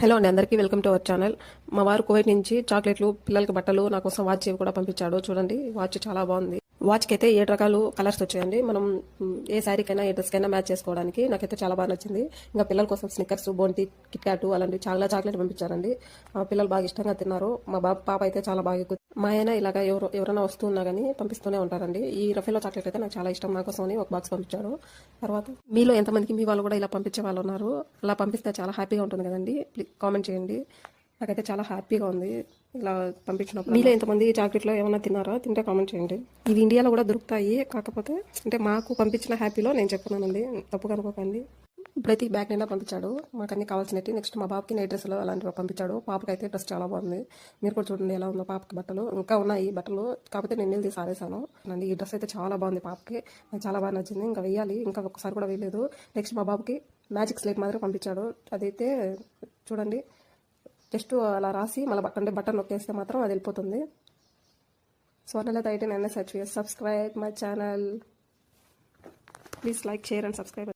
Hello అండి, అందరికీ welcome to our channel. మా వారు కువైట్ నుంచి చాక్లెట్లు, పిల్లలకి బట్టలు, నా కోసం వాచ్ కూడా పంపించాడు. చూడండి, వాచ్ చాలా బాగుంది. వాచ్కి అయితే 7 రకాలు కలర్స్ వచ్చాయండి. మనం ఏ శారీకైనా ఏ డ్రెస్కైనా మ్యాచ్ చేసుకోవడానికి నాకైతే చాలా బాగా నచ్చింది. ఇంకా పిల్లల కోసం స్నిక్కర్స్, బోంటి, కిట్ క్యాట్ అలాంటి చాలా చాక్లెట్ పంపించారండి. పిల్లలు బాగా ఇష్టంగా తిన్నారు. మా పాప అయితే చాలా బాగా ఎక్కువ. మా ఆయన ఇలాగ ఎవరైనా వస్తున్నా కానీ పంపిస్తూనే ఉంటారండి. ఈ రఫేలో చాక్లెట్ అయితే నాకు చాలా ఇష్టం. నా కోసం ఒక బాక్స్ పంపించారు. తర్వాత మీలో ఎంతమందికి మీ వాళ్ళు కూడా ఇలా పంపించే వాళ్ళు ఉన్నారు? అలా పంపిస్తే చాలా హ్యాపీగా ఉంటుంది కదండి. కామెంట్ చేయండి. నాకైతే చాలా హ్యాపీగా ఉంది ఇలా పంపించినప్పుడు. మీలో ఎంతమంది చాక్లెట్లో ఏమైనా తిన్నారా? తింటే కామెంట్ చేయండి. ఇవి ఇండియాలో కూడా దొరుకుతాయి. కాకపోతే అంటే మాకు పంపించిన హ్యాపీలో నేను చెప్తున్నానండి, తప్పుగా అనుకోకండి. ఇప్పుడైతే ఈ బ్యాగ్ నిండా పంపించాడు. మాకు అన్ని కావాల్సినవి. నెక్స్ట్ మా బాబుకి నైట్ డ్రెస్సులు అలాంటివి పంపించాడు. పాపకి అయితే డ్రెస్ చాలా బాగుంది. మీరు కూడా చూడండి ఎలా ఉందో పాపకి బట్టలు. ఇంకా ఉన్నాయి బట్టలు, కాకపోతే నేను నీళ్ళు తీసి ఆరేసాను అండి. ఈ డ్రెస్ అయితే చాలా బాగుంది పాపకి, నాకు చాలా బాగా నచ్చింది. ఇంకా వెయ్యాలి, ఇంకా ఒక్కసారి కూడా వేయలేదు. నెక్స్ట్ మా బాబుకి మ్యాజిక్ స్లేట్ మాత్రం పంపించాడు. అదైతే చూడండి, జస్ట్ అలా రాసి మళ్ళీ అంటే బటన్ నొక్కేస్తే మాత్రం అది వెళ్ళిపోతుంది. Swarnalatha 18 NS subscribe my channel. Please like, share and subscribe.